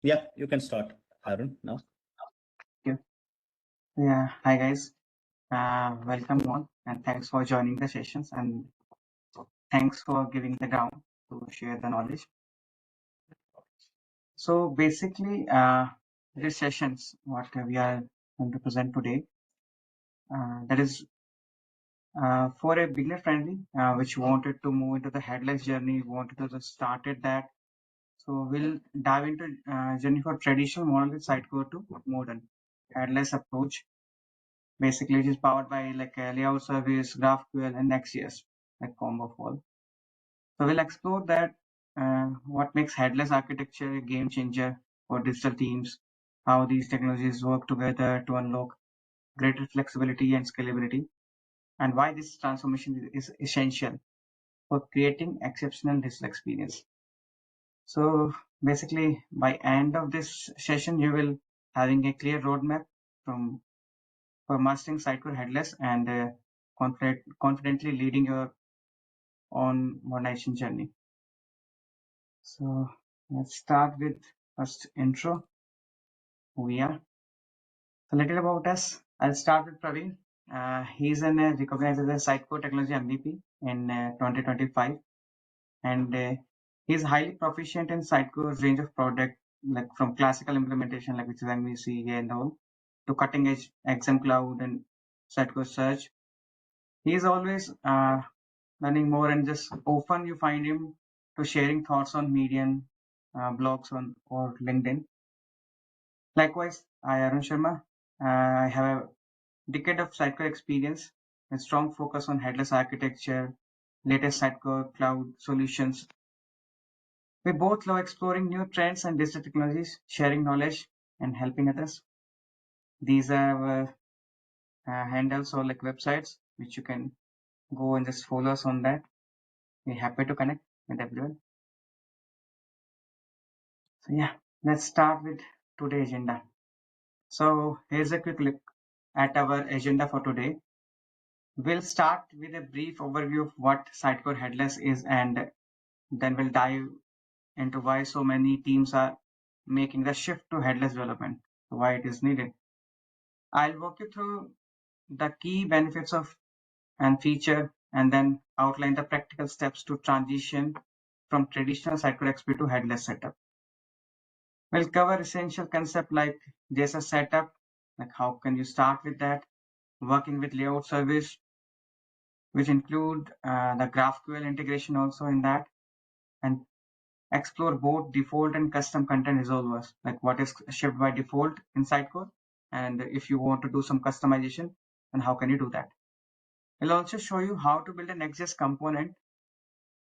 Yeah, you can start, Arun, now. Yeah. Hi guys. Welcome all, and thanks for joining the sessions, and thanks for giving the ground to share the knowledge. So basically, these sessions, what we are going to present today, that is for a beginner friendly, which wanted to move into the headless journey, wanted to just started that. So we'll dive into journey for traditional monolith Sitecore to modern headless approach. Basically, it is powered by like a layout service, GraphQL, and Next.js, like combo of all. So we'll explore that what makes headless architecture a game changer for digital teams, how these technologies work together to unlock greater flexibility and scalability, and why this transformation is essential for creating exceptional digital experience. So basically, by end of this session, you will having a clear roadmap from for mastering Sitecore Headless and confidently leading your own modernization journey. So let's start with first intro. Who we are. So little about us. I'll start with Praveen. He's recognized as a Sitecore Technology MVP in 2025, and he's highly proficient in Sitecore's range of product, like from classical implementation, like which is MVC and all, to cutting edge XM Cloud and Sitecore Search. He's always learning more, and just often you find him to sharing thoughts on Medium, blogs on or LinkedIn. Likewise, I Arun Sharma. I have a decade of Sitecore experience, a strong focus on headless architecture, latest Sitecore cloud solutions. We both love exploring new trends and digital technologies, sharing knowledge, and helping others. These are our handles or like websites which you can go and just follow us on that. We're happy to connect with everyone. So yeah, let's start with today's agenda. So here's a quick look at our agenda for today. We'll start with a brief overview of what Sitecore Headless is, and then we'll dive into why so many teams are making the shift to headless development, why it is needed. I'll walk you through the key benefits of and feature, and then outline the practical steps to transition from traditional Sitecore XP to headless setup. We'll cover essential concepts like JSS setup, like how can you start with that, working with layout service, which include the GraphQL integration also in that, and explore both default and custom content resolvers, like what is shipped by default in Sitecore, and if you want to do some customization, then how can you do that. We'll also show you how to build a Next.js component,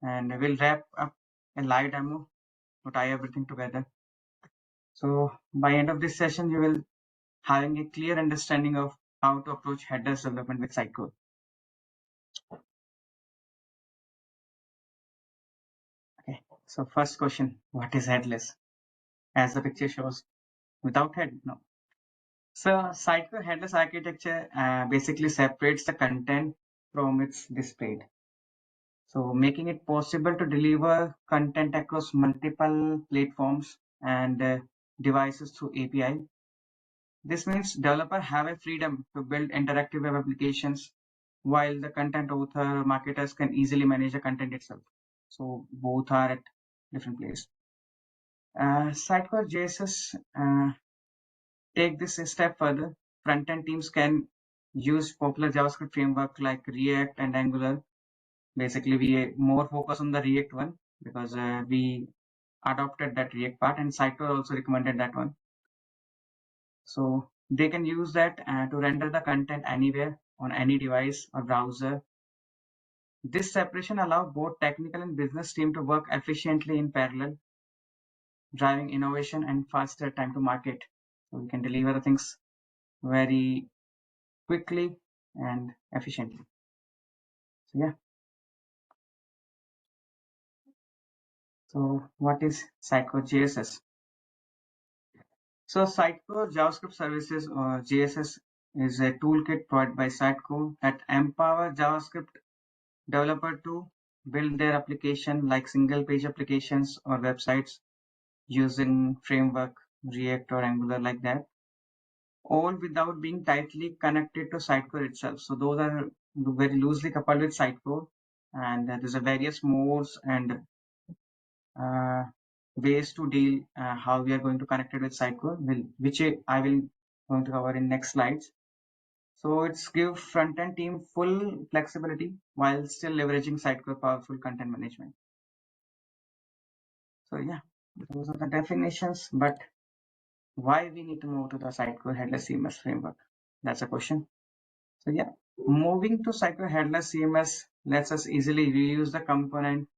and we'll wrap up a live demo to tie everything together. So by end of this session, you will having a clear understanding of how to approach headless development with Sitecore. Okay, so first question, what is headless? As the picture shows, without head, no. So Sitecore headless architecture basically separates the content from its displayed. So making it possible to deliver content across multiple platforms and devices through API. This means developers have a freedom to build interactive web applications, while the content author marketers can easily manage the content itself. So both are at different places. Sitecore JSS take this a step further. Front-end teams can use popular JavaScript framework like React and Angular. Basically, we more focus on the React one because we adopted that React part, and Sitecore also recommended that one. So they can use that to render the content anywhere on any device or browser. This separation allows both technical and business team to work efficiently in parallel, driving innovation and faster time to market. So we can deliver the things very quickly and efficiently. So yeah. So what is Sitecore JSS? So Sitecore JavaScript Services or JSS is a toolkit provided by Sitecore that empower JavaScript developer to build their application like single page applications or websites using framework, React or Angular like that, all without being tightly connected to Sitecore itself. So those are very loosely coupled with Sitecore, and there's a various modes and uh, ways to deal how we are going to connect it with Sitecore, which I will going to cover in next slides. So it's give front-end team full flexibility while still leveraging Sitecore powerful content management. So yeah, those are the definitions, but why we need to move to the Sitecore Headless CMS framework? That's a question. So yeah, moving to Sitecore Headless CMS lets us easily reuse the component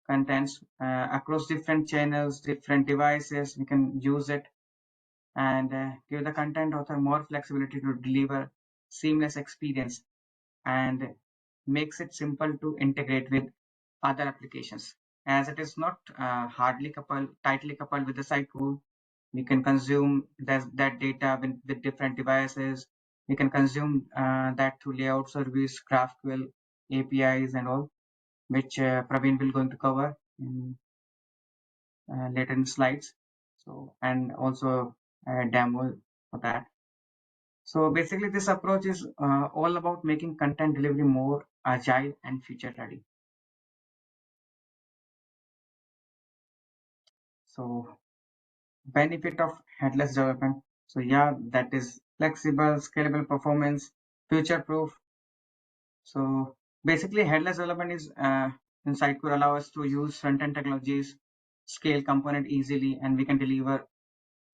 contents across different channels, different devices. We can use it and give the content author more flexibility to deliver seamless experience, and makes it simple to integrate with other applications. As it is not tightly coupled with the Sitecore, we can consume that data with different devices. We can consume that through layout service, GraphQL, APIs and all, which Praveen will going to cover in later in slides. So, and also a demo for that. So basically this approach is all about making content delivery more agile and future ready. So benefit of headless development. So yeah, that is flexible, scalable performance, future proof. So basically headless development is in Sitecore allow us to use front-end technologies, scale component easily, and we can deliver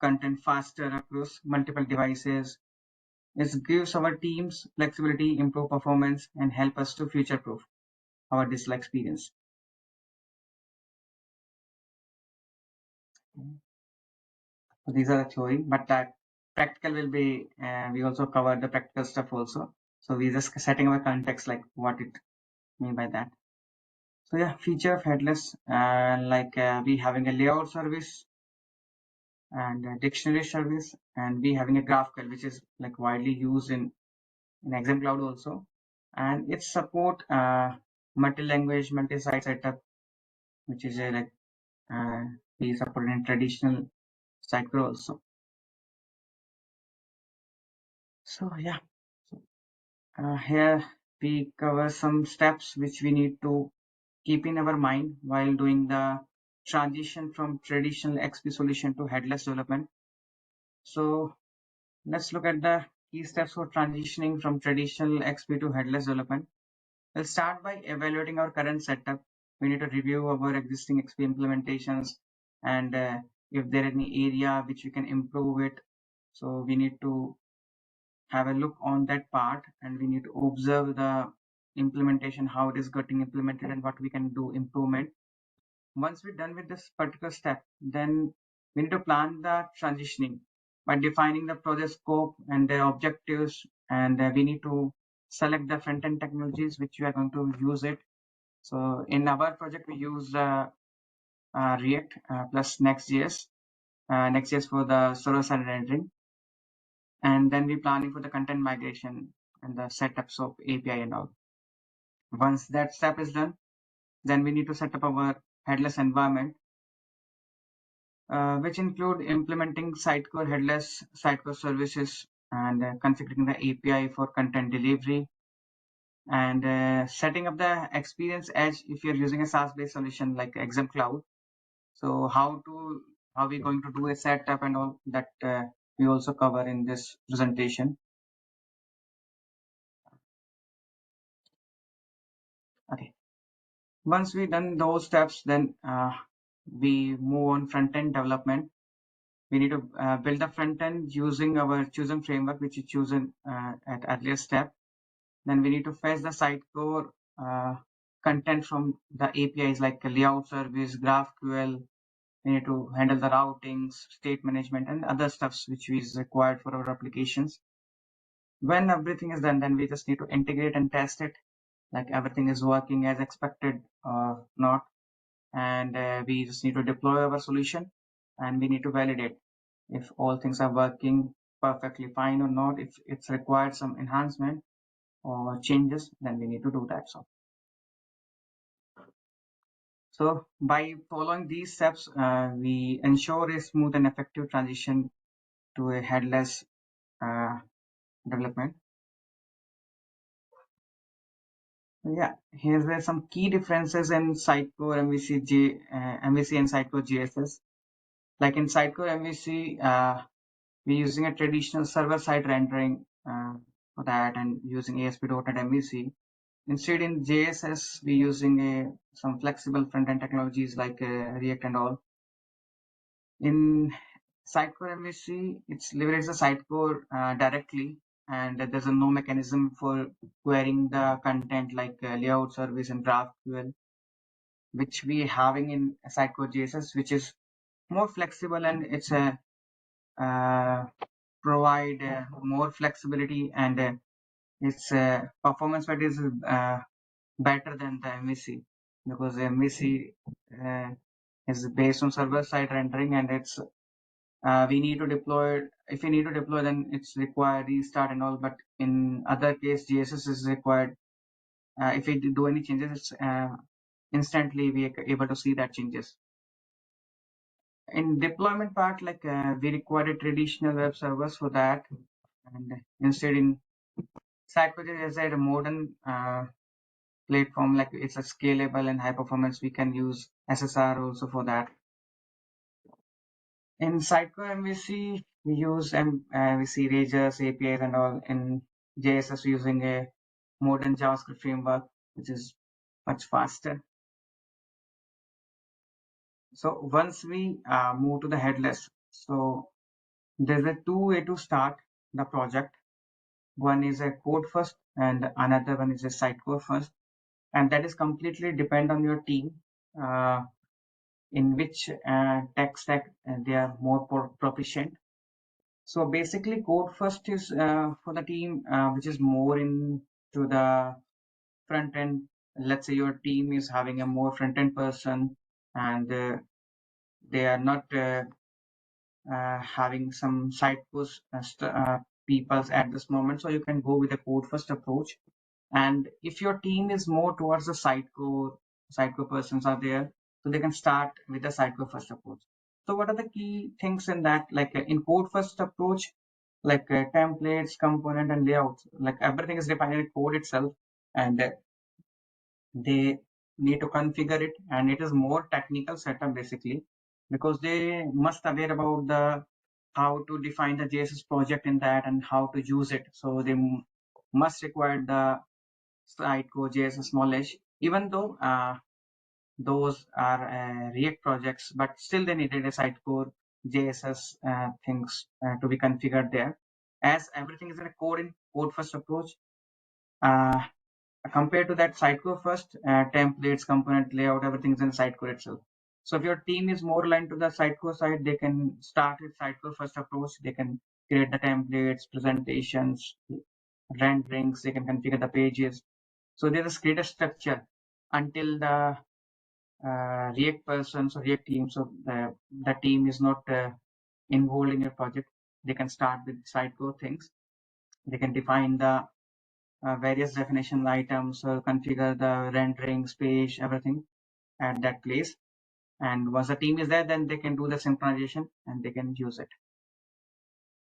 content faster across multiple devices. It gives our teams flexibility, improve performance, and help us to future-proof our digital experience. So these are the theory, but that practical will be, we also cover the practical stuff also. So we're just setting our context, like what it mean by that. So yeah, feature of headless, we having a layout service and a dictionary service, and we having a GraphQL, which is like widely used in exam cloud also, and it support multi-language, multi-site setup, which is we support in traditional Sitecore also. So yeah, so, here we cover some steps which we need to keep in our mind while doing the transition from traditional XP solution to headless development. So let's look at the key steps for transitioning from traditional XP to headless development. We'll start by evaluating our current setup. We need to review our existing XP implementations, and if there is any area which we can improve it. So we need to have a look on that part, and we need to observe the implementation, how it is getting implemented and what we can do improvement. Once we're done with this particular step, then we need to plan the transitioning by defining the project scope and the objectives, and we need to select the front-end technologies which we are going to use it. So in our project, we use React plus Next.js for the server-side rendering, and then we're planning for the content migration and the setups of API and all. Once that step is done, then we need to set up our headless environment, which include implementing Sitecore Headless, Sitecore Services, and configuring the API for content delivery, and setting up the experience edge if you're using a SaaS-based solution like Exam Cloud. So how we going to do a setup and all that we also cover in this presentation. Okay. Once we done those steps, then we move on front-end development. We need to build the front end using our chosen framework, which is chosen at earlier step. Then we need to fetch the Sitecore content from the APIs like layout service, GraphQL. We need to handle the routings, state management, and other stuffs which is required for our applications. When everything is done, then we just need to integrate and test it, like everything is working as expected or not. And we just need to deploy our solution, and we need to validate if all things are working perfectly fine or not. If it's required some enhancement or changes, then we need to do that. So So by following these steps, we ensure a smooth and effective transition to a headless development. Yeah, here are some key differences in Sitecore MVC and Sitecore JSS. Like in Sitecore MVC, we're using a traditional server-side rendering for that and using ASP.NET MVC. Instead, in JSS, we're using some flexible front-end technologies like React and all. In Sitecore MVC, it's leverages the Sitecore directly, and there's no mechanism for querying the content like layout service and GraphQL, which we having in Sitecore JSS, which is more flexible and it's a provide more flexibility and its performance that is better than the MVC, because the MVC is based on server side rendering, and it's we need to deploy. If we need to deploy, then it's required restart and all. But in other case, JSS is required. If we do any changes, it's instantly we are able to see that changes. In deployment part, like we require a traditional web servers for that, and instead in Sitecore is a modern platform, like it's a scalable and high performance. We can use SSR also for that. In Sitecore MVC, we use MVC Rages, APIs and all. In JSS, using a modern JavaScript framework, which is much faster. So once we move to the headless, so there's a two way to start the project. One is a code first and another one is a Sitecore first. And that is completely depend on your team, in which tech stack they are more proficient. So basically, code first is for the team which is more into the front end. Let's say your team is having a more front end person, and they are not having some side post peoples at this moment. So you can go with a code first approach. And if your team is more towards the Sitecore persons are there, so they can start with the Sitecore first approach. So what are the key things in that? Like in code first approach, like templates, component, and layouts, like everything is defined in code itself, and they need to configure it, and it is more technical setup basically, because they must aware about the how to define the JSS project in that and how to use it. So they must require the Sitecore JSS knowledge, even though those are React projects, but still they needed a Sitecore JSS things to be configured there. As everything is in a code first approach, uh, compared to that Sitecore first, templates, component layout, everything is in Sitecore itself. So if your team is more aligned to the Sitecore side, they can start with Sitecore first approach. They can create the templates, presentations, renderings. They can configure the pages. So there's a create a structure until the React persons or React team. So the team is not involved in your project. They can start with Sitecore things. They can define the various definition items, configure the renderings, page, everything at that place. And once the team is there, then they can do the synchronization and they can use it.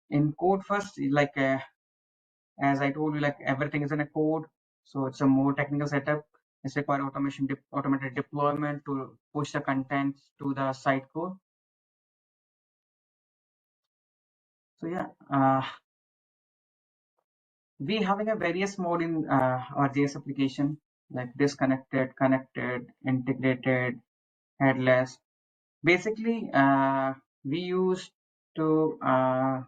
In code first, like as I told you, like everything is in a code, so it's a more technical setup. It's require automated deployment to push the content to the Sitecore. So yeah, we having a various mode in our JS application, like disconnected, connected, integrated, headless. Basically, we used to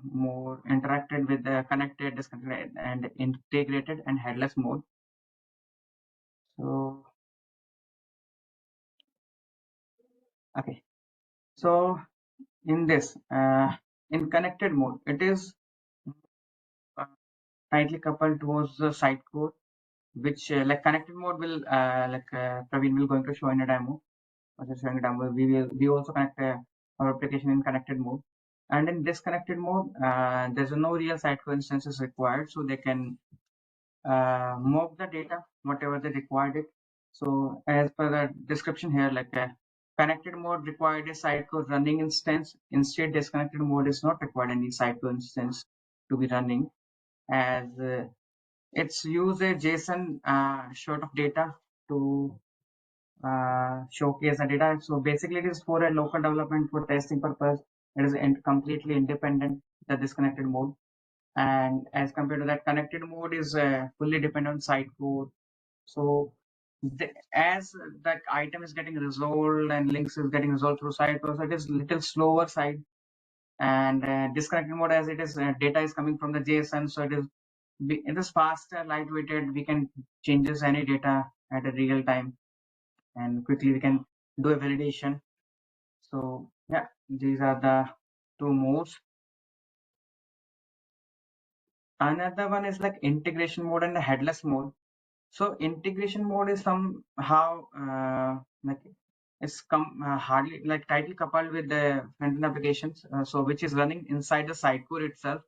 more interacted with the connected, disconnected, and integrated and headless mode. So okay, so in this in connected mode, it is uh, tightly coupled towards the Sitecore, which like connected mode will Praveen will going to show in a demo. Showing a demo, we also connect our application in connected mode. And in disconnected mode, there's no real Sitecore instances required, so they can mock the data whatever they required it. So as per the description here, like connected mode required a Sitecore running instance. Instead, disconnected mode is not required any Sitecore instance to be running, as it's use a JSON short of data to showcase the data. So basically, it is for a local development for testing purpose. It is completely independent, the disconnected mode. And as compared to that, connected mode is fully dependent on Sitecore. So as that item is getting resolved and links is getting resolved through Sitecore, so it is little slower side. And disconnected mode, as it is data is coming from the JSON, so it is faster, lightweighted. We can changes any data at a real time, and quickly we can do a validation. So yeah, these are the two modes. Another one is like integration mode and the headless mode. So integration mode is somehow like it's hardly like tightly coupled with the front-end applications, so which is running inside the Sitecore itself.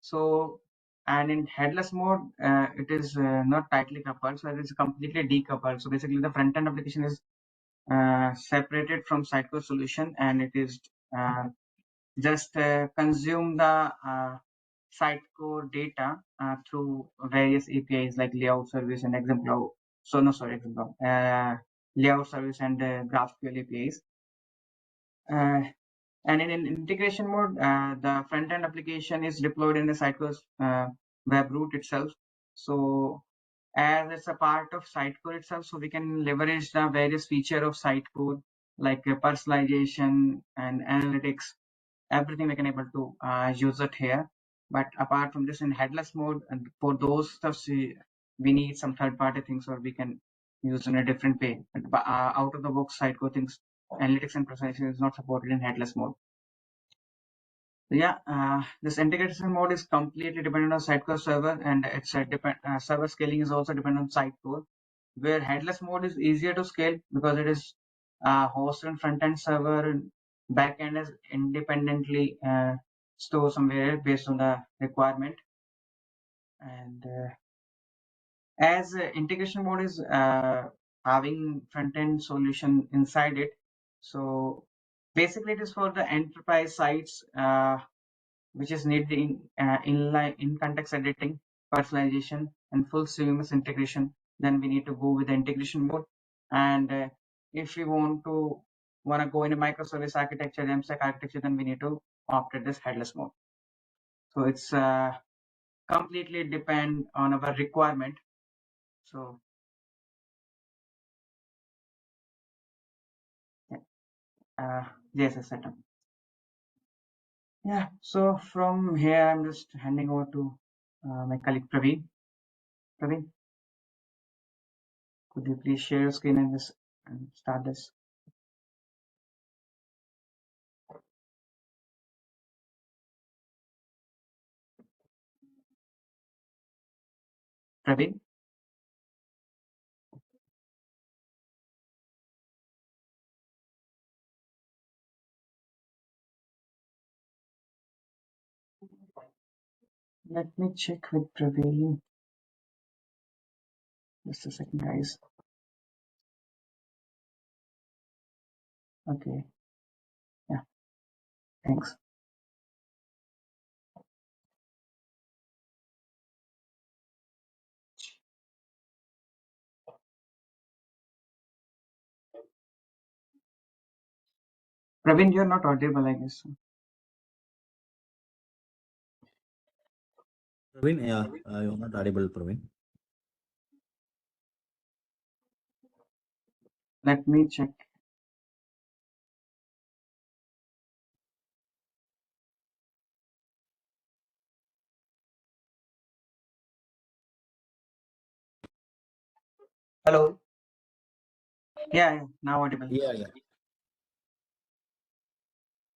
So and in headless mode, it is not tightly coupled, so it is completely decoupled. So basically, the front-end application is separated from Sitecore solution, and it is just consume the Sitecore data through various APIs like layout service and example. So no, sorry, example. Layout service and GraphQL APIs. And in integration mode, the front-end application is deployed in the Sitecore's web root itself. So as it's a part of Sitecore itself, so we can leverage the various feature of Sitecore like personalization and analytics, everything we can able to use it here. But apart from this, in headless mode, and for those stuffs, we need some third-party things, or we can use in a different way. But out of the box Sitecore things, analytics and personalization is not supported in headless mode. Yeah, this integration mode is completely dependent on Sitecore server, and its server scaling is also dependent on Sitecore. Where headless mode is easier to scale because it is hosted on front-end server, and back-end is independently stored somewhere based on the requirement. And as integration mode is having front-end solution inside it, so basically it is for the enterprise sites which is needed in context editing, personalization, and full seamless integration. Then we need to go with the integration mode. And if we want to go in a microservice architecture, MSec architecture, then we need to opt at this headless mode. So it's completely depend on our requirement. So JSS setup. Yeah. So from here, I'm just handing over to my colleague Praveen. Praveen, could you please share your screen and start this? Praveen? Let me check with Praveen. Just a second, guys. Okay. Yeah. Thanks. Praveen, you're not audible, I guess. Praveen, yeah, you're not audible, Praveen. Let me check. Hello. Yeah, now audible. Yeah.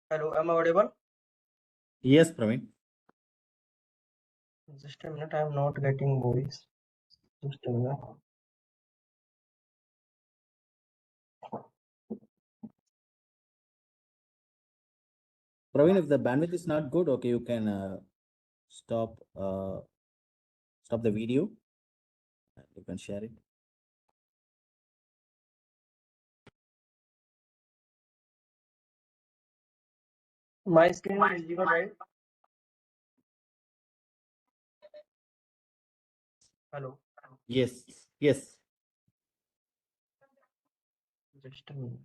Hello, am I audible? Yes, Praveen. Just a minute, I'm not getting voice. Just a minute. Praveen, if the bandwidth is not good, okay, you can stop stop the video and you can share it. My screen is visible, right? Hello. Yes, yes. Just a minute.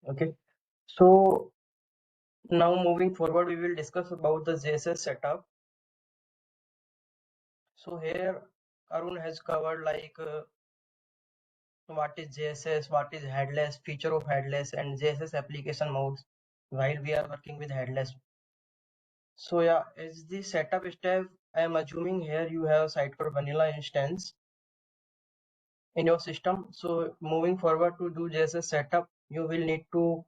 Okay. So now moving forward, we will discuss about the JSS setup. So here Arun has covered like what is JSS, what is headless, feature of headless, and JSS application modes while we are working with headless. So yeah, as the setup step, I am assuming here you have Sitecore vanilla instance in your system. So moving forward to do JSS setup, you will need to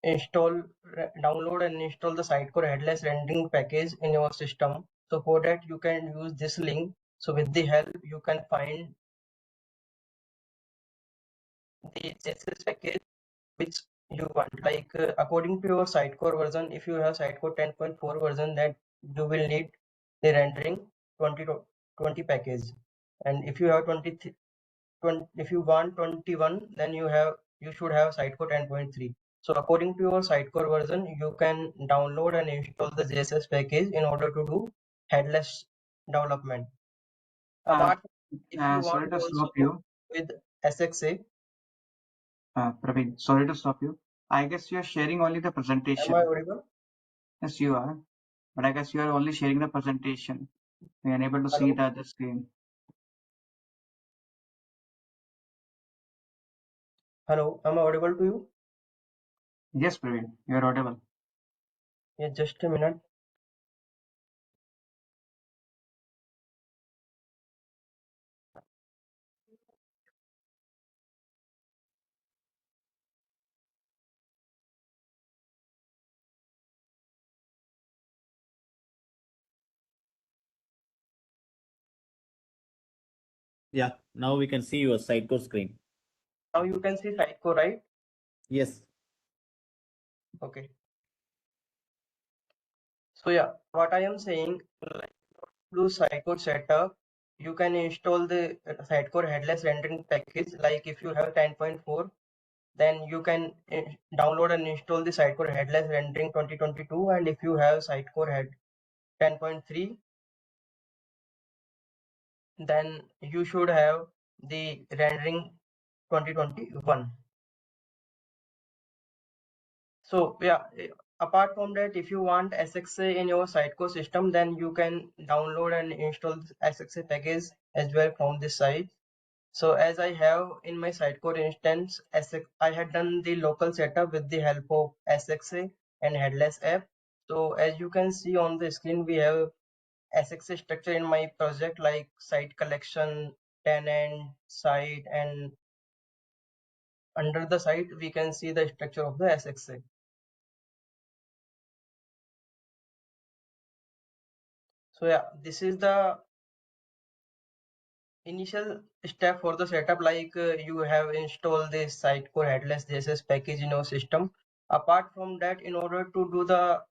download and install the Sitecore Headless rendering package in your system. So for that you can use this link. So with the help you can find the JSS package which you want. Like according to your Sitecore version, if you have Sitecore 10.4 version, that you will need the rendering 20 package, and if you have 20, if you want 21, then you should have Sitecore 10.3. So according to your Sitecore version, you can download and install the JSS package in order to do headless development. Uh, Apart, if you Sorry want to stop also you, with SXA, Praveen. Sorry to stop you. I guess you are sharing only the am I presentation. audible? Yes, you are. But I guess you are only sharing the presentation. We are unable to see Hello, the other screen. hello, am I audible to you? Yes, Praveen, you are audible. Yeah, just a minute. Yeah, now we can see your Sitecore screen. Now you can see Sitecore, right? Yes. Okay. So yeah, what I am saying, like do Sitecore setup, you can install the Sitecore headless rendering package. Like if you have 10.4, then you can download and install the Sitecore headless rendering 2022. And if you have Sitecore head 10.3, then you should have the rendering 2021. So yeah, apart from that, if you want SXA in your Sitecore system, then you can download and install the SXA package as well from this site. So as I have in my Sitecore instance, I had done the local setup with the help of SXA and headless app. So as you can see on the screen, we have SXA structure in my project like site collection, tenant, site, and under the site, we can see the structure of the SXA. So yeah, this is the initial step for the setup. Like you have installed the Sitecore Headless JSS package in your system. Apart from that, in order to do the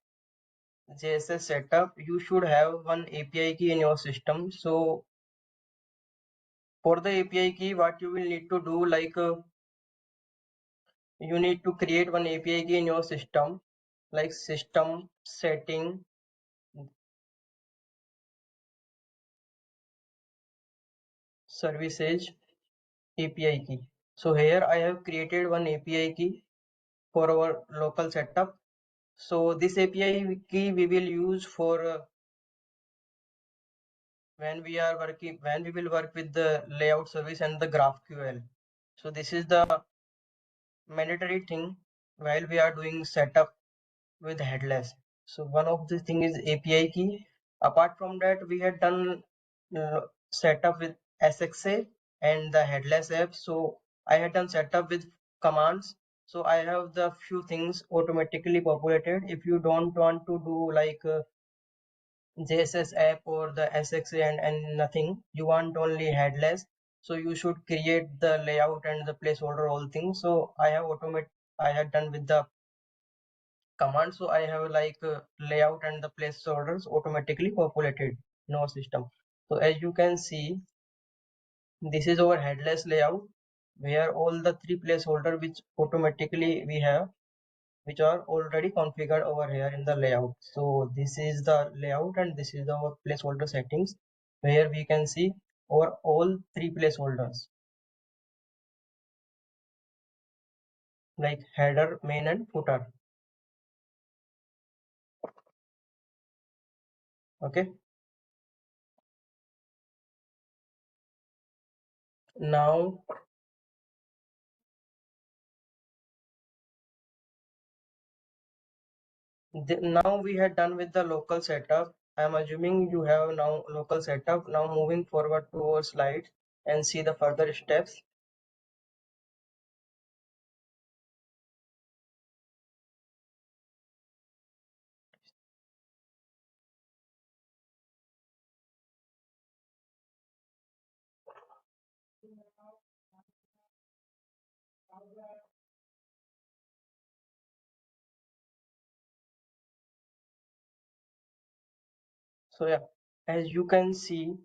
JSS setup, you should have one API key in your system. So for the API key, what you will need to do, like you need to create one API key in your system, like system setting services API key. So here I have created one API key for our local setup. So this API key we will use for when we will work with the layout service and the GraphQL. So this is the mandatory thing while we are doing setup with headless. So one of the thing is API key. Apart from that, we had done setup with SXA and the headless app. So I had done setup with commands. So I have the few things automatically populated. If you don't want to do like JSS app or the SXA and nothing, you want only headless. So you should create the layout and the placeholder all things. So I had done with the command. So I have like layout and the placeholders automatically populated in our system. So as you can see, This is our headless layout where all the three placeholder which automatically we have, which are already configured over here in the layout. So this is the layout and this is our placeholder settings where we can see our all three placeholders like header, main and footer. Okay. Now now we had done with the local setup. I'm assuming you have now local setup. Now moving forward to our slides and see the further steps. So yeah, as you can see,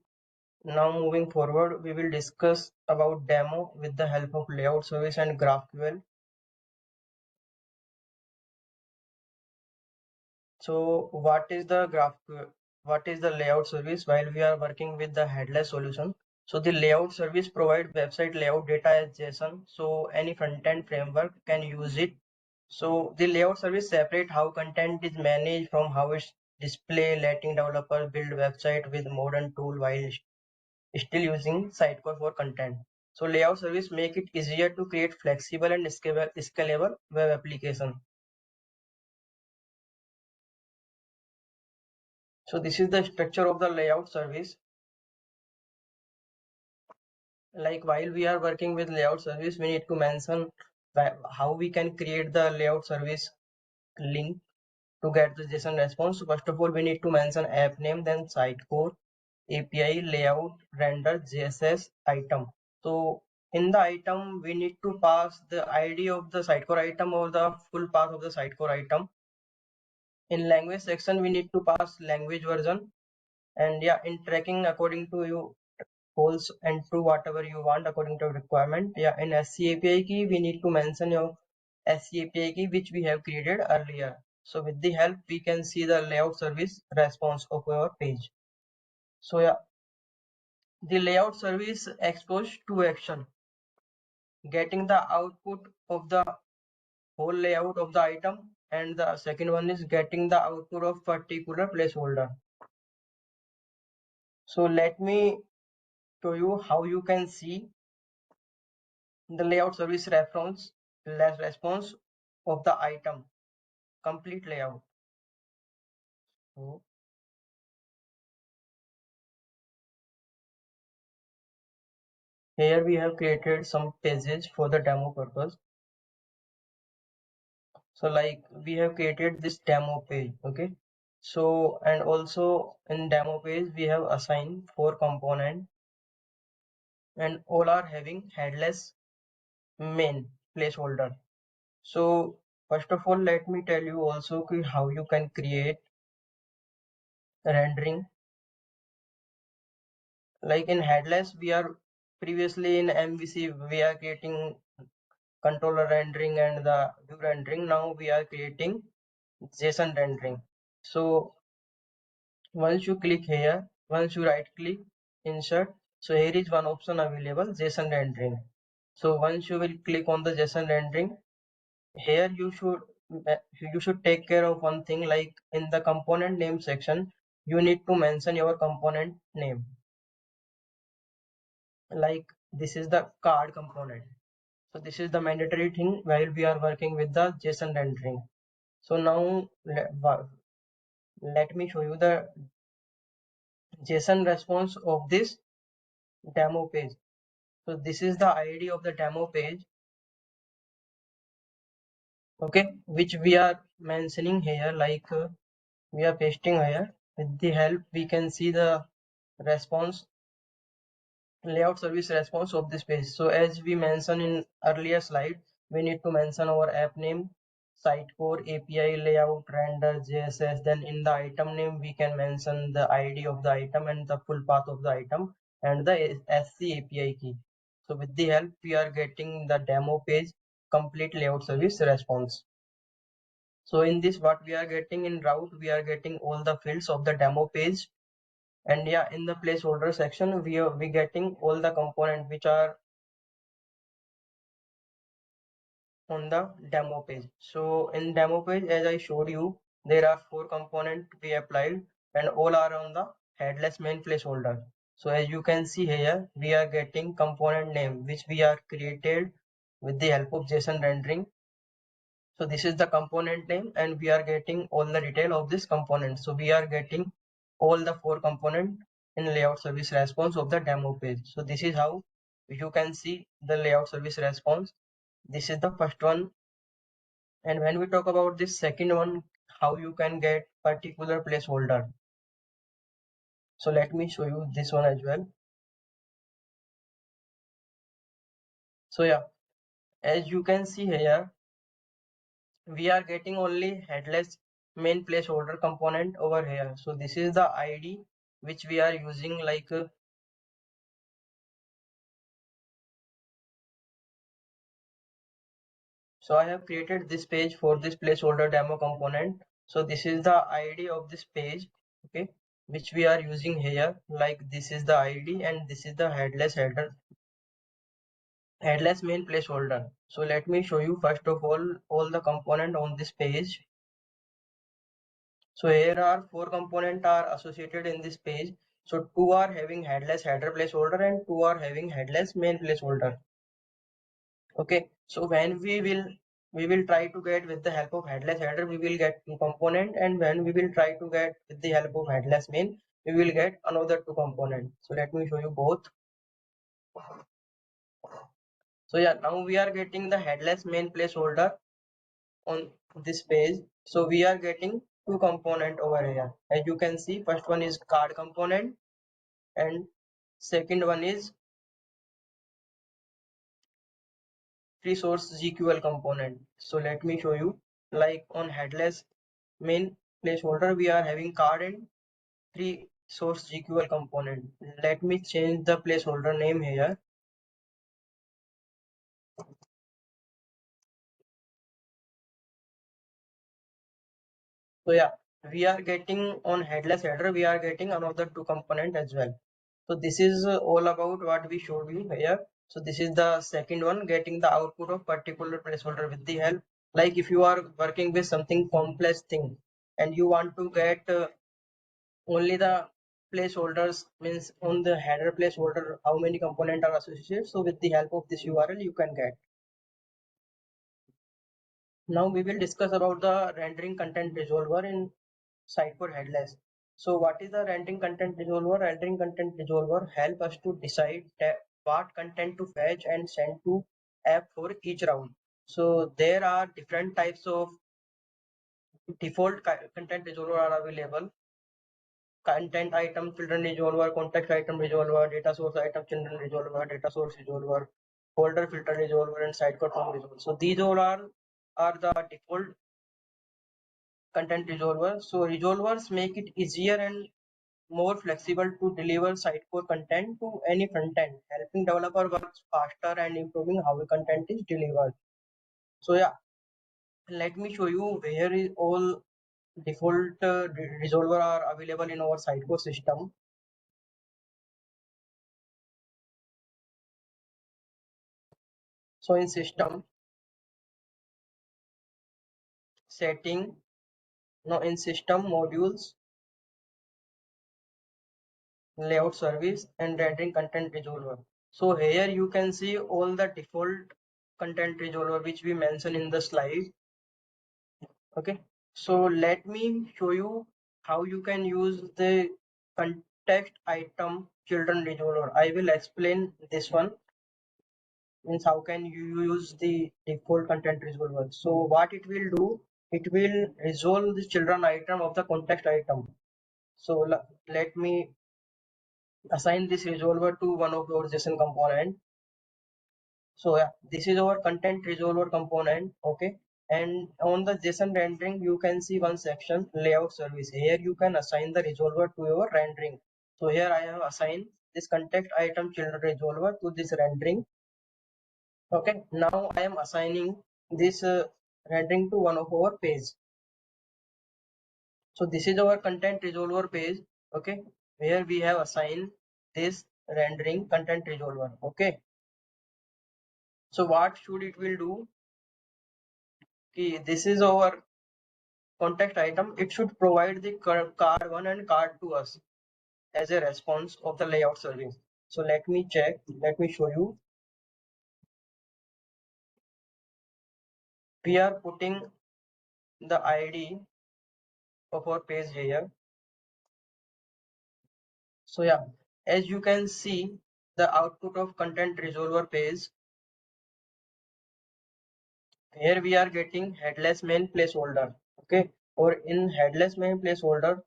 now moving forward, we will discuss about demo with the help of layout service and GraphQL. So what is the GraphQL? What is the layout service while we are working with the headless solution? So the layout service provide website layout data as JSON. So any front-end framework can use it. So the layout service separate how content is managed from how it's displayed, letting developers build website with modern tool while still using Sitecore for content. So layout service make it easier to create flexible and scalable web application. So this is the structure of the layout service. Like while we are working with layout service, we need to mention how we can create the layout service link to get the JSON response. So first of all, we need to mention app name, then Sitecore API layout render JSS item. So in the item, we need to pass the ID of the Sitecore item or the full path of the Sitecore item. In language section, we need to pass language version, and yeah, in tracking according to you false and true whatever you want according to requirement. Yeah, in SCAPI key, we need to mention your SCAPI key which we have created earlier. So with the help, we can see the layout service response of our page. So yeah, the layout service exposes two action: getting the output of the whole layout of the item, and the second one is getting the output of particular placeholder. So let me show you how you can see the layout service response of the item complete layout. So here we have created some pages for the demo purpose. So like we have created this demo page. Okay, so and also in demo page we have assigned 4 components and all are having headless main placeholder. So first of all, let me tell you also how you can create rendering. Like in headless, we are previously in MVC, we are creating controller rendering and the view rendering. Now we are creating JSON rendering. So once you click here, once you right click, insert. So here is one option available, JSON rendering. So once you will click on the JSON rendering, here you should take care of one thing, like in the component name section, you need to mention your component name. Like this is the card component. So this is the mandatory thing while we are working with the JSON rendering. So now let me show you the JSON response of this demo page. So this is the ID of the demo page, okay, which we are mentioning here, like we are pasting here. With the help, we can see the response layout service response of this page. So as we mentioned in earlier slide, we need to mention our app name, Sitecore API layout render JSS. Then in the item name, we can mention the ID of the item and the full path of the item. and the SC API key. So with the help, we are getting the demo page complete layout service response. So in this, what we are getting in route, we are getting all the fields of the demo page, and yeah, in the placeholder section, we getting all the components which are on the demo page. So in demo page, as I showed you, there are 4 components we applied, and all are on the headless main placeholder. So as you can see here, we are getting component name which we are created with the help of JSON rendering. So this is the component name, and we are getting all the detail of this component. So we are getting all the 4 component in layout service response of the demo page. So this is how you can see the layout service response. This is the first one. And when we talk about this second one, how you can get particular placeholder. So let me show you this one as well. So yeah, as you can see here, we are getting only headless main placeholder component over here. So this is the ID which we are using, like so I have created this page for this placeholder demo component. So this is the ID of this page, okay, which we are using here. Like this is the ID and this is the headless main placeholder. So let me show you first of all the component on this page. So here are 4 components are associated in this page. So 2 are having headless header placeholder and 2 are having headless main placeholder. Okay, so when we will try to get with the help of headless header, we will get 2 component, and when we will try to get with the help of headless main, we will get another 2 component. So let me show you both. So yeah, now we are getting the headless main placeholder on this page. So we are getting 2 component over here. As you can see, first one is card component and second one is resource GQL component. So let me show you, like on headless main placeholder, we are having card and 3 source GQL component. Let me change the placeholder name here. So yeah, we are getting on headless header, we are getting another 2 component as well. So this is all about what we showed you here. So this is the second one, getting the output of particular placeholder with the help. Like if you are working with something complex thing and you want to get only the placeholders, means on the header placeholder how many components are associated. So with the help of this URL you can get. Now we will discuss about the rendering content resolver in Sitecore Headless. So what is the rendering content resolver? Rendering content resolver help us to decide what content to fetch and send to app for each round. So there are different types of default content resolver are available. Content item children resolver, context item resolver, data source item children resolver, data source resolver, folder filter resolver, and Sitecore form resolver. So these all are the default content resolver. So resolvers make it easier and more flexible to deliver Sitecore content to any front end, helping developer work faster and improving how the content is delivered. So yeah, let me show you where is all default resolver are available in our Sitecore system. So in system setting, now in system modules, layout service, and rendering content resolver. So here you can see all the default content resolver which we mentioned in the slide. Okay, so let me show you how you can use the context item children resolver. I will explain this one, means how can you use the default content resolver. So what it will do, it will resolve the children item of the context item. So let me assign this resolver to one of our JSON component. So yeah, this is our content resolver component. Okay, and on the JSON rendering you can see one section layout service. Here you can assign the resolver to your rendering. So here I have assigned this context item children resolver to this rendering. Okay, now I am assigning this rendering to one of our page. So this is our content resolver page. Okay, where we have assigned this rendering content resolver. Okay, so what should it will do? Okay, this is our context item. It should provide the card 1 and card 2 us as a response of the layout service. So let me check. Let me show you. We are putting the ID of our page here. So yeah, as you can see, the output of content resolver page, here we are getting headless main placeholder. Okay, or in headless main placeholder,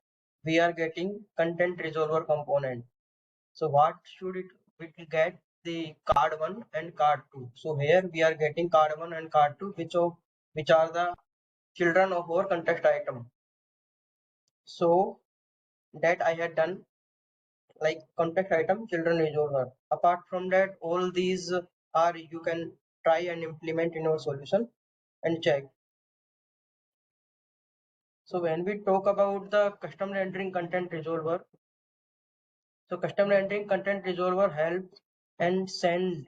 we are getting content resolver component. So what should it, we will get the card 1 and card 2. So here we are getting card 1 and card 2, which are the children of our context item. So that I had done, like context item children resolver. Apart from that, all these are you can try and implement in your solution and check. So when we talk about the custom rendering content resolver, so custom rendering content resolver helps and send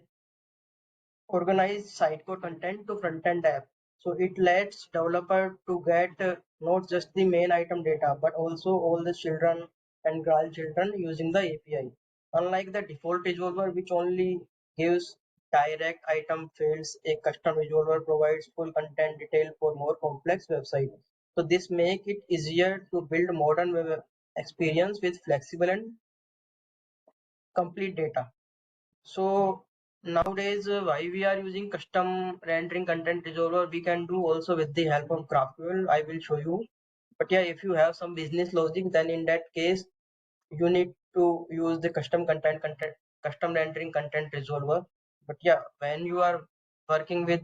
organize Sitecore content to front-end app. So it lets developer to get not just the main item data, but also all the children and grandchildren using the API. Unlike the default resolver, which only gives direct item fields, a custom resolver provides full content detail for more complex website. So this make it easier to build modern web experience with flexible and complete data. So nowadays, why we are using custom rendering content resolver, we can do also with the help of GraphQL. I will show you. But yeah, if you have some business logic, then in that case, you need to use the custom rendering content resolver. But yeah, when you are working with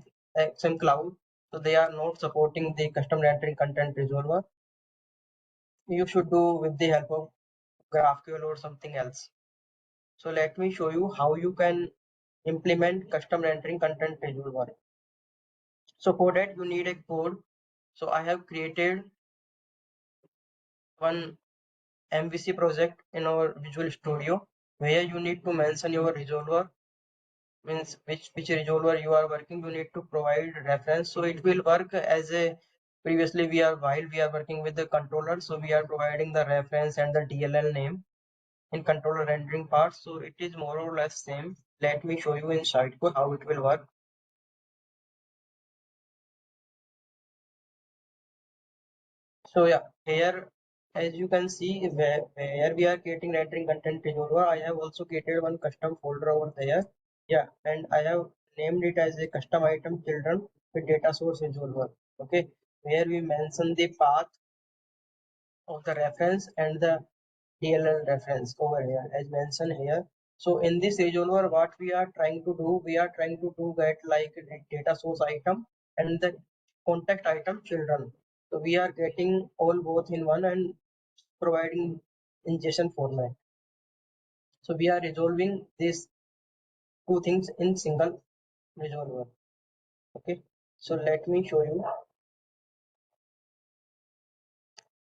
some cloud, so they are not supporting the custom rendering content resolver. You should do with the help of GraphQL or something else. So let me show you how you can implement custom rendering content resolver. So for that you need a code. So I have created one MVC project in our Visual Studio where you need to mention your resolver, means which resolver you are working. You need to provide reference. So it will work as a previously while we are working with the controller. So we are providing the reference and the DLL name in controller rendering part. So it is more or less same. Let me show you in Sitecore how it will work. So yeah, here as you can see where we are creating rendering content resolver, I have also created one custom folder over there. Yeah, and I have named it as a custom item children with data source resolver. Okay, where we mention the path of the reference and the DLL reference over here as mentioned here. So in this resolver, what we are trying to do, we are trying to do get like data source item and the contact item children. So we are getting all both in one and providing in JSON format. So we are resolving these two things in single resolver. Okay. So let me show you.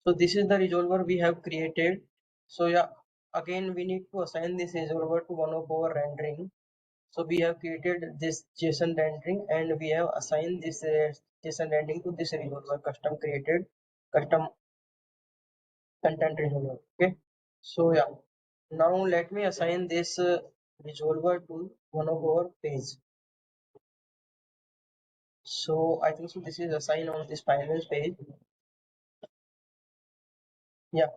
So this is the resolver we have created. So yeah, again we need to assign this resolver to one of our rendering. So we have created this JSON rendering and we have assigned this JSON rendering to this resolver custom created custom content resolver. Okay. So yeah, now let me assign this resolver to one of our page. So I think so this is assigned on this finance page. Yeah,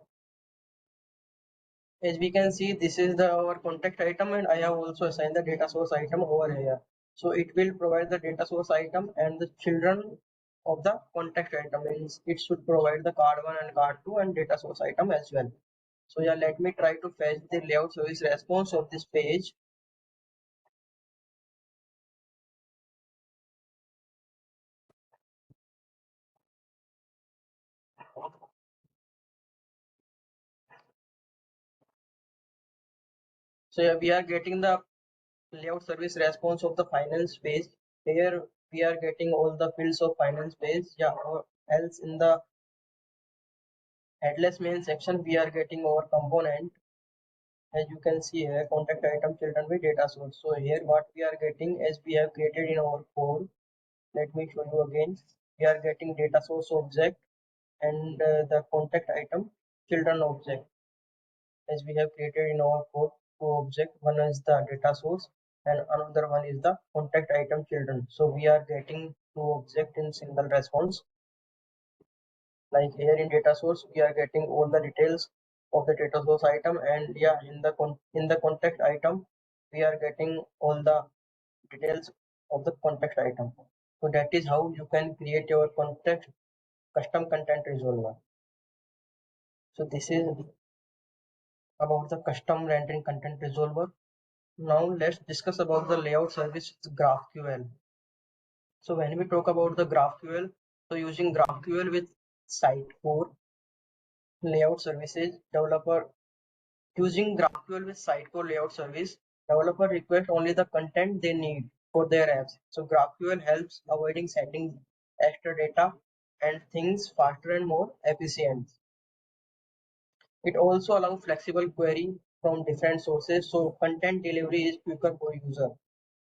as we can see, this is the our contact item and I have also assigned the data source item over here. So it will provide the data source item and the children of the contact item, means it should provide the card 1 and card 2 and data source item as well. So yeah, let me try to fetch the layout service response of this page. So yeah, we are getting the layout service response of the finance page. Here we are getting all the fields of finance page. Yeah, or else in the headless main section we are getting our component. As you can see here, contact item children with data source. So here what we are getting as we have created in our code. Let me show you again. We are getting data source object and the contact item children object. As we have created in our code, two object. One is the data source and another one is the contact item children. So we are getting two object in single response. Like here in data source we are getting all the details of the data source item, and yeah, in the contact item we are getting all the details of the context item. So that is how you can create your context custom content resolver. So this is about the custom rendering content resolver. Now let's discuss about the layout service GraphQL. So when we talk about the GraphQL, so using GraphQL with Sitecore layout services, developer using GraphQL with Sitecore layout service, developer request only the content they need for their apps. So GraphQL helps avoiding sending extra data and things faster and more efficient. It also allows flexible query from different sources, so content delivery is quicker for user.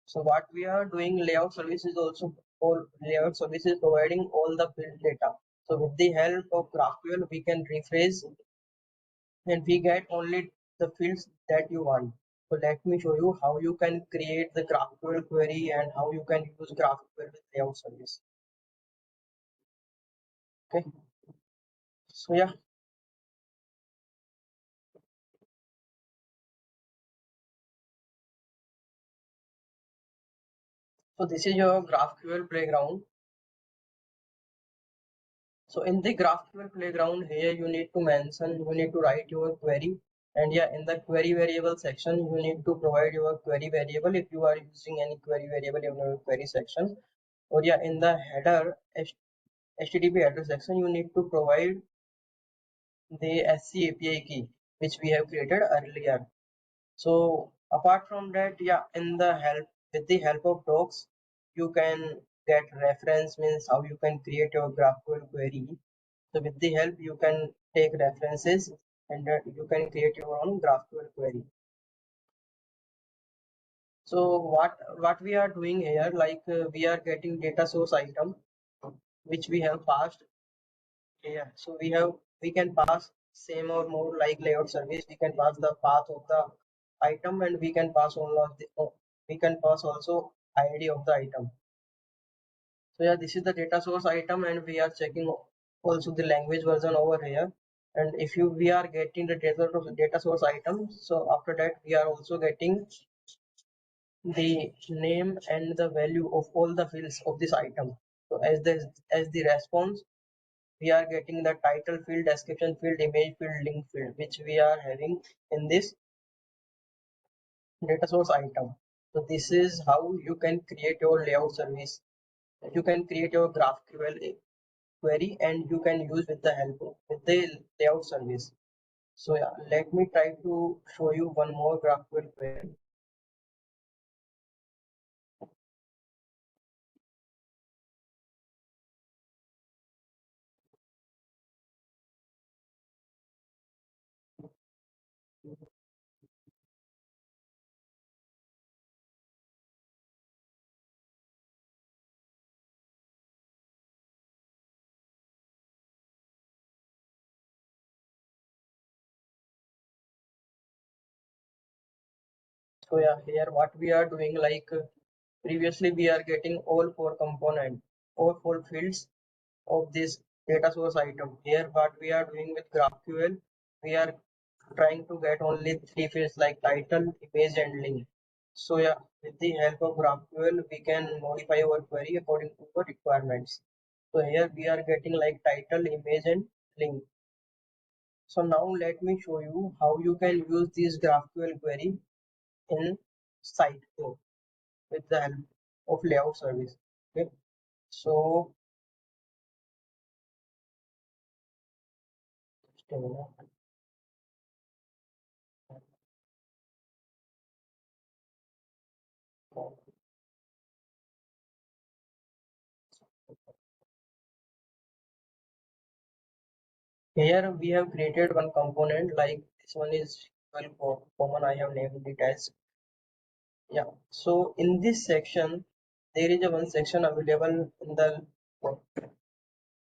So what we are doing, layout services also, for layout services providing all the field data. So with the help of GraphQL, we can rephrase and we get only the fields that you want. So let me show you how you can create the GraphQL query and how you can use GraphQL with layout service. Okay. So yeah, so this is your GraphQL playground. So in the GraphQL playground here, you need to mention, you need to write your query, and yeah, in the query variable section, you need to provide your query variable if you are using any query variable in your query section. Or yeah, in the header HTTP header section, you need to provide the SC API key which we have created earlier. So apart from that, yeah, in the help with the help of docs, you can get reference, means how you can create your GraphQL query. So with the help you can take references and you can create your own GraphQL query. So what we are doing here, like we are getting data source item which we have passed here. So we can pass same or more like layout service. We can pass the path of the item and we can pass all of the we can pass also ID of the item. So yeah, this is the data source item and we are checking also the language version over here. And if we are getting the data source item, so after that we are also getting the name and the value of all the fields of this item. So as the response, we are getting the title field, description field, image field, link field, which we are having in this data source item. So this is how you can create your layout service. You can create your GraphQL query and you can use with the help of with the layout service. So yeah, let me try to show you one more GraphQL query. So yeah, here what we are doing, like previously we are getting all four component, all four fields of this data source item. Here what we are doing with GraphQL, we are trying to get only three fields like title, image and link. So yeah, with the help of GraphQL, we can modify our query according to the requirements. So here we are getting like title, image and link. So now let me show you how you can use this GraphQL query in Sitecore with the help of layout service. Okay, so just a minute. Here we have created one component, like this one is well common. I have named it as, yeah. So in this section, there is a one section available in the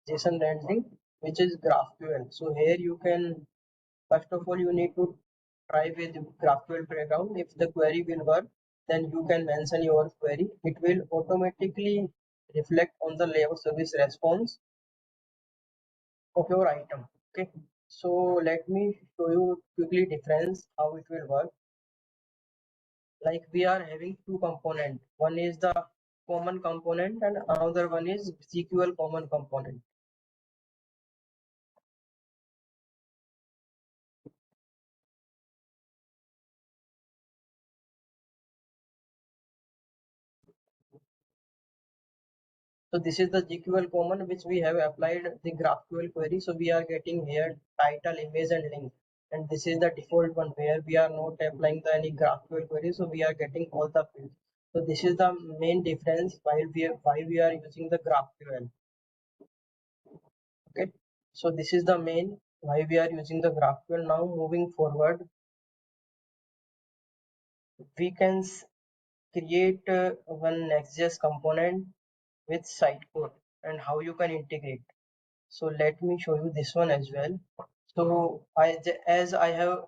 JSON rendering, which is GraphQL. So here you can, first of all, you need to try with GraphQL background. If the query will work, then you can mention your query. It will automatically reflect on the layout service response of your item. Okay. So let me show you quickly difference how it will work. Like we are having two components. One is the common component and another one is SQL common component. So this is the GQL common which we have applied the GraphQL query. So we are getting here title, image and link. And this is the default one where we are not applying the any GraphQL query. So we are getting all the fields. So this is the main difference why we are using the GraphQL. Okay. So this is the main why we are using the GraphQL. Now moving forward, we can create one Next.js component with Sitecore and how you can integrate. So let me show you this one as well. So as I have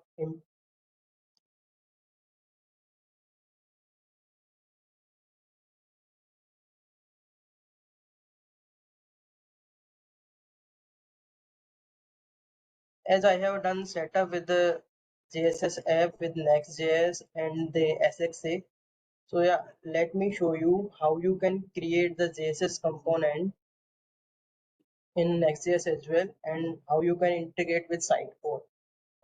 done setup with the JSS app with Next.js and the SXA. So yeah, let me show you how you can create the JSS component in Next.js as well and how you can integrate with Sitecore.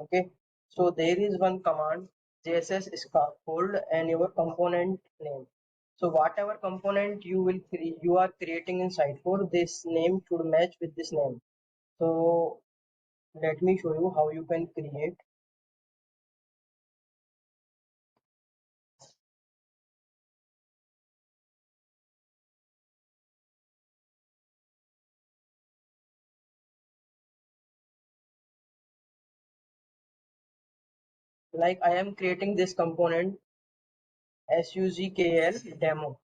Okay, so there is one command JSS scaffold and your component name. So whatever component you are creating in Sitecore, this name should match with this name. So let me show you how you can create. Like I am creating this component SUGKL demo.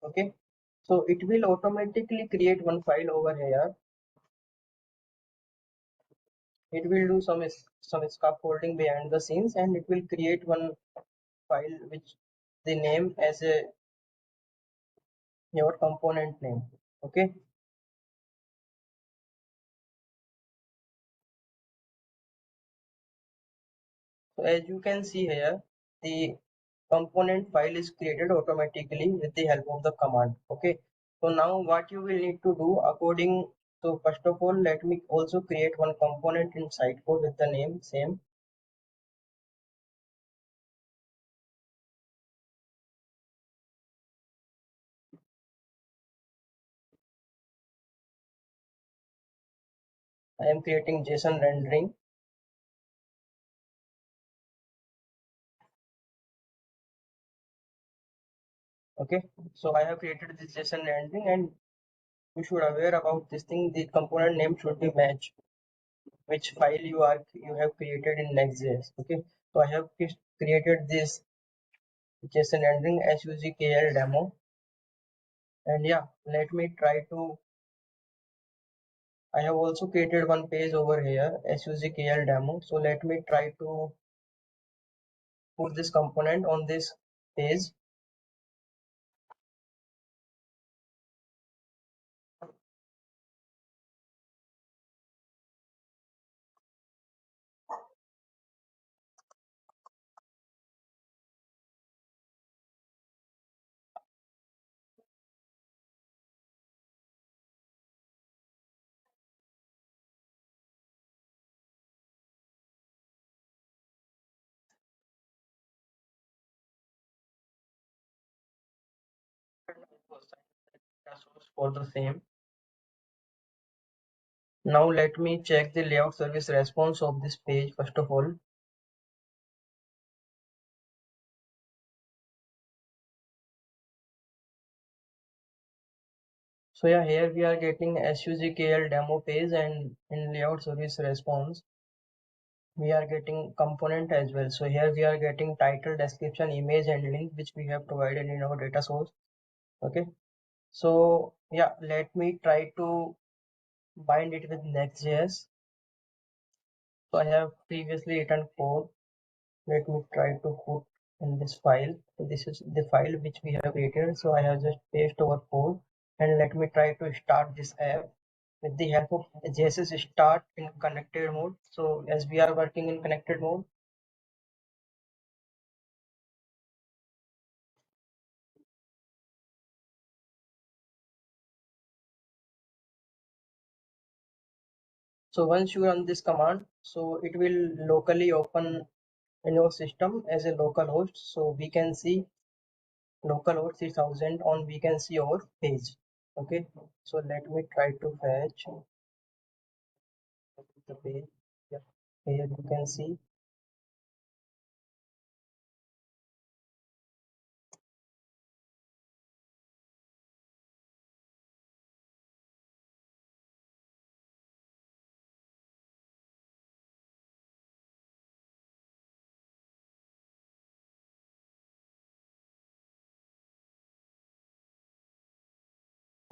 Okay, so it will automatically create one file over here. It will do some scaffolding behind the scenes and it will create one file which the name as a your component name. Okay, so as you can see here, the component file is created automatically with the help of the command. Okay, so now what you will need to do according, so first of all let me also create one component in Sitecore with the name same. I am creating JSON rendering. Okay, so I have created this JSON rendering and you should aware about this thing. The component name should be matched which file you have created in Next.js. Okay, so I have created this JSON rendering SUGKL demo, and yeah, let me try to. I have also created one page over here SUGKL demo. So let me try to put this component on this page. For the same. Now let me check the layout service response of this page first of all. So yeah, here we are getting SUGKL demo page, and in layout service response, we are getting component as well. So here we are getting title, description, image, and link, which we have provided in our data source. Okay. So yeah, let me try to bind it with Next.js. So I have previously written code. Let me try to put in this file. So this is the file which we have created. So I have just paste our code, and let me try to start this app with the help of JSS start in connected mode. So as we are working in connected mode, so once you run this command, so it will locally open in your system as a local host. So we can see localhost 3000 on, we can see our page. Okay, so let me try to fetch the page. Yeah, here you can see.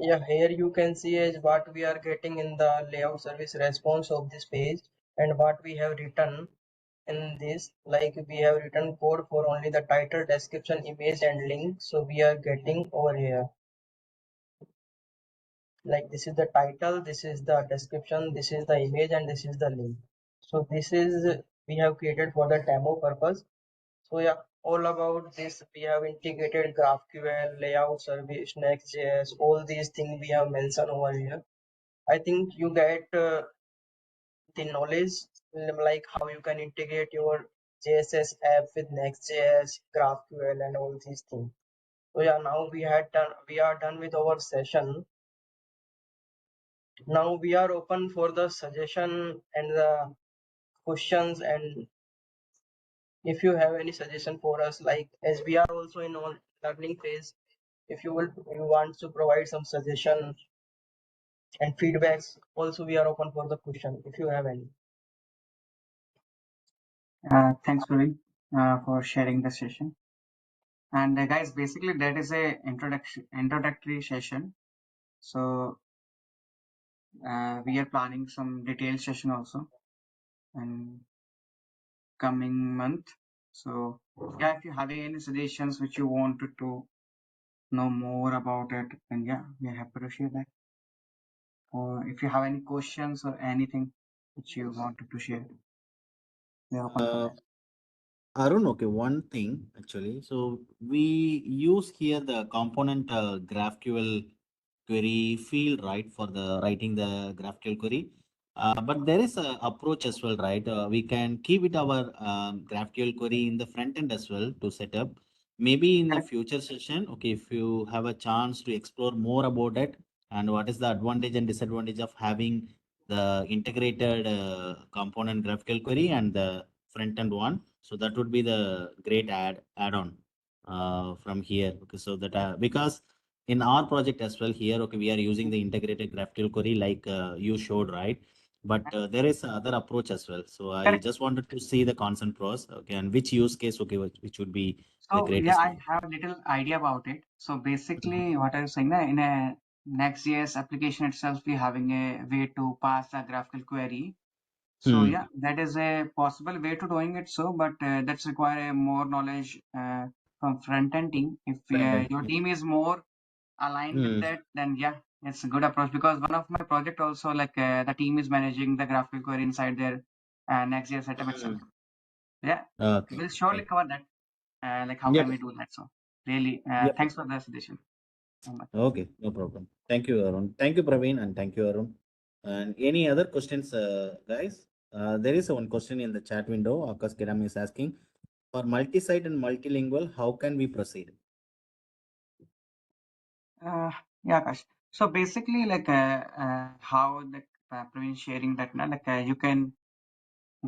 Yeah, here you can see is what we are getting in the layout service response of this page, and what we have written in this, like we have written code for only the title, description, image, and link. So we are getting over here, like this is the title, this is the description, this is the image, and this is the link. So this is we have created for the demo purpose. So yeah, all about this we have integrated GraphQL, layout service, Next.js, all these things we have mentioned over here. I think you get the knowledge, like how you can integrate your JSS app with Next.js, GraphQL, and all these things. So yeah, now we are done with our session. Now we are open for the suggestion and the questions, and if you have any suggestion for us, like as we are also in all learning phase, if you want to provide some suggestion and feedbacks, also we are open for the question if you have any. Thanks, Praveen, for sharing the session. And guys, basically that is a introductory session. So we are planning some detailed session also in coming month. So yeah, if you have any suggestions which you wanted to know more about it, then yeah, we are happy to share that. Or if you have any questions or anything which you wanted to share, we are open for Uh, that. Arun, okay, one thing actually. So we use here the component GraphQL query field, right, for the writing the GraphQL query. But there is a approach as well, right? We can keep it our GraphQL query in the front end as well to set up. Maybe in the Correct. future session, okay, if you have a chance to explore more about it and what is the advantage and disadvantage of having the integrated component GraphQL query and the front end one. So that would be the great add-on from here. Okay, so that because in our project as well here, okay, we are using the integrated GraphQL query like you showed, right? But there is other approach as well. So I Correct. just wanted to see the consent pros, okay, and which use case, okay, which would be the So yeah, greatest I one. have a little idea about it. So Mhm. basically, what I was saying, in a Next.js application itself, we're having a way to pass a graphical query. So Hmm. yeah, that is a possible way to doing it. So, but that's require a more knowledge from front end team. If Front end. your team is more aligned with Hmm. that, then yeah, it's a good approach. Because one of my project also, like the team is managing the graphical query inside their Next.js setup itself. Hmm. Yeah, Okay. we'll surely Right. cover that. Like how can Yep. we do that? So really, Yep. thanks for the suggestion so much. Okay, no problem. Thank you, Arun. Thank you, Praveen, and thank you, Arun. And any other questions, guys? There is one question in the chat window. Akash Kiram is asking, for multi-site and multilingual, how can we proceed? Yeah, Akash. So basically, like how the Praveen sharing that now, like you can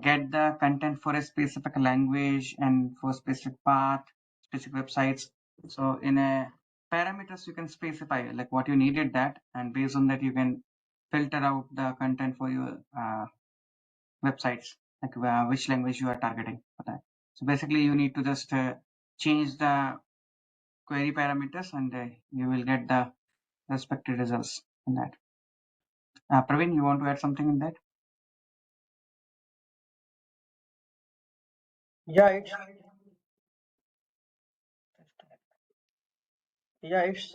get the content for a specific language and for specific path, specific websites. So in a parameters you can specify, like what you needed that, and based on that you can filter out the content for your websites, like which language you are targeting for that. So basically you need to just change the query parameters and you will get the respective results in that. Praveen, you want to add something in that? Yeah, it's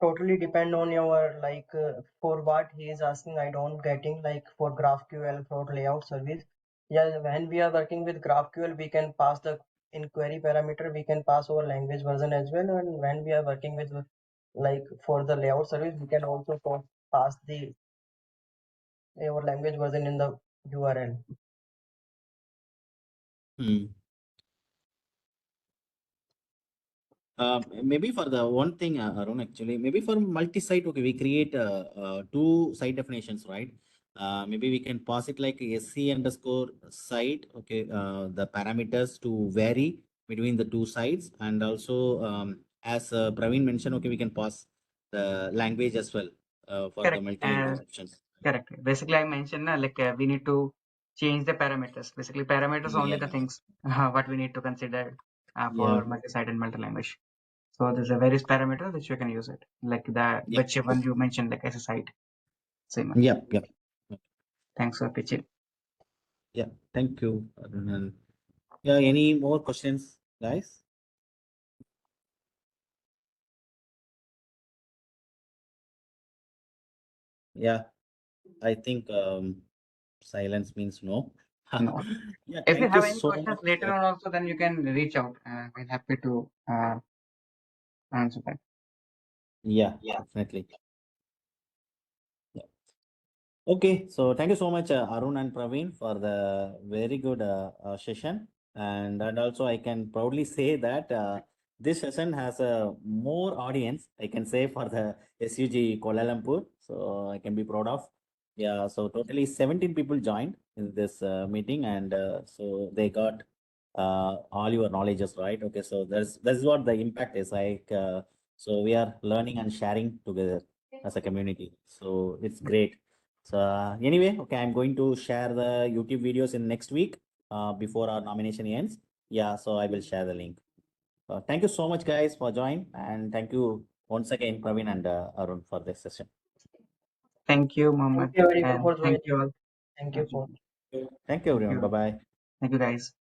totally depend on your for what he is asking. I don't getting like for GraphQL for layout service. Yeah, when we are working with GraphQL, we can pass the in query parameter. We can pass our language version as well. And when we are working with like for the layout service, we can also pass the our language version in the URL. Hmm. Maybe for the one thing, Arun, actually, maybe for multi-site, okay, we create two site definitions, right? Maybe we can pass it like SC underscore site, okay, the parameters to vary between the two sites. And also, as Praveen mentioned, okay, we can pass the language as well for the Correct. multi options. Correct. Basically, I mentioned we need to change the parameters. Basically, parameters are only the Yeah. things what we need to consider Yeah. for multi-site and multi-language. So there's a various parameter which you can use it, like the Yep. which one you mentioned, like as a site. Same. Yep. Yep. Thanks for pitching. Yeah. Thank you, Arun. And yeah, any more questions, guys? Yeah, I think silence means no. No. Yeah, If you thank you have any so questions much. later on, also then you can reach out. We're happy to answer that. Yeah, definitely. Yeah. Okay, so thank you so much, Arun and Praveen, for the very good session. And also, I can proudly say that this session has a more audience, I can say, for the SUG Kuala Lumpur. So I can be proud of. Yeah, so totally 17 people joined in this meeting, and so they got all your knowledges, right? Okay, so that's what the impact is like. So we are learning and sharing together as a community. So it's great. So anyway, okay, I'm going to share the YouTube videos in next week before our nomination ends. Yeah, so I will share the link. Thank you so much, guys, for joining, and thank you once again, Praveen and Arun, for this session. Thank you, Thank Mohammed, you everyone and for thank joining. you all. Thank you for. Thank you, Thank everyone. you. Bye bye. Thank you, guys.